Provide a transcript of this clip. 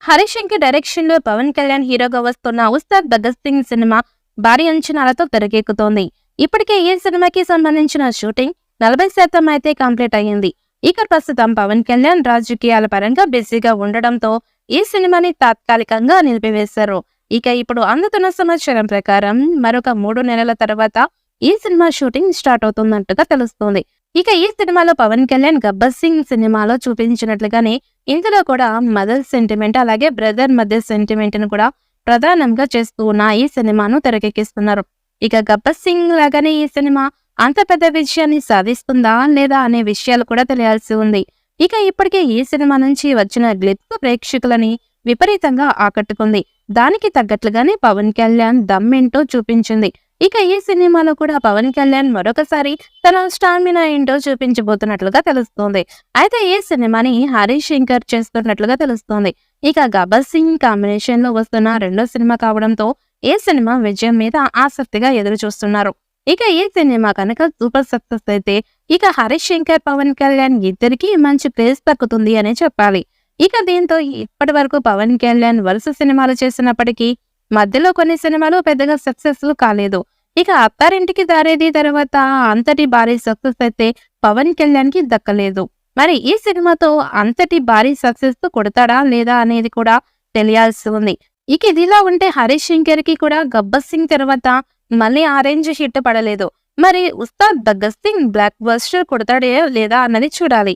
Harish Shankar direction లో పవన్ కళ్యాణ్ హీరోగా వస్తున్న ఉస్తాద్ భగత్ సింగ్ సినిమా భారీ అంచనాలతో తెరకెక్కుతోంది. ఇప్పటికే ఈ సినిమాకి సంబంధించిన షూటింగ్ 40% అయితే కంప్లీట్ అయ్యింది. ఇక ప్రస్తుతం పవన్ కళ్యాణ్ రాజకీయాల పరంగా బిజీగా ఉండడంతో ఈ సినిమాని తాత్కాలికంగా నిలిపివేశారు. ఇక ఇప్పుడు అందుతున్న సమాచారం ప్రకారం మరొక 3 నెలల తర్వాత ఈ సినిమా షూటింగ్ స్టార్ట్ అవుతున్నట్టుగా తెలుస్తోంది. ఇక ఈ సినిమాలో పవన్ కళ్యాణ్ గబ్బర్ సింగ్ సినిమాలో చూపించినట్లుగానే ఇందులో కూడా మదర్ సెంటిమెంట్ అలాగే బ్రదర్ మధ్య సెంటిమెంట్ ను కూడా ప్రధానంగా చేస్తూ ఉన్న ఈ సినిమాను తెరకెక్కిస్తున్నారు. ఇక గబ్బర్ సింగ్ లాగానే ఈ సినిమా అంత పెద్ద విజయాన్ని సాధిస్తుందా లేదా అనే విషయాలు కూడా తెలియాల్సి ఉంది. ఇక ఇప్పటికే ఈ సినిమా నుంచి వచ్చిన గ్లిప్స్ ప్రేక్షకులని విపరీతంగా ఆకట్టుకుంది. దానికి తగ్గట్లుగానే పవన్ కళ్యాణ్ దమ్ ఏంటో చూపించింది. ఇక ఈ సినిమాలో కూడా పవన్ కళ్యాణ్ మరొకసారి తన స్టామినా ఏంటో చూపించబోతున్నట్లుగా తెలుస్తోంది. అయితే ఈ సినిమాని హరీష్ శంకర్ చేస్తున్నట్లుగా తెలుస్తోంది. ఇక గబ్బర్ సింగ్ కాంబినేషన్ లో వస్తున్న రెండో సినిమా కావడంతో ఈ సినిమా విజయం మీద ఆసక్తిగా ఎదురు చూస్తున్నారు. ఇక ఈ సినిమా కనుక సూపర్ సక్సెస్ అయితే ఇక హరీష్ శంకర్ పవన్ కళ్యాణ్ ఇద్దరికి మంచి ప్లేస్ దక్కుతుంది అనే చెప్పాలి. ఇక దీంతో ఇప్పటి వరకు పవన్ కళ్యాణ్ వరుస సినిమాలు చేసినప్పటికీ మధ్యలో కొన్ని సినిమాలు పెద్దగా సక్సెస్ఫుల్ కాలేదు. ఇక అత్తారింటికి దారేది తర్వాత అంతటి భారీ సక్సెస్ అయితే పవన్ కళ్యాణ్ కి దక్కలేదు. మరి ఈ సినిమాతో అంతటి భారీ సక్సెస్ కొడతాడా లేదా అనేది కూడా తెలియాల్సి ఉంది. ఇక ఇదిలా ఉంటే హరీష్ శంకర్ కి కూడా గబ్బర్ సింగ్ తర్వాత మళ్ళీ ఆరెంజ్ హిట్ పడలేదు. మరి ఉస్తాద్ భగత్ సింగ్ బ్లాక్ బస్టర్ కొడతాడే లేదా అన్నది చూడాలి.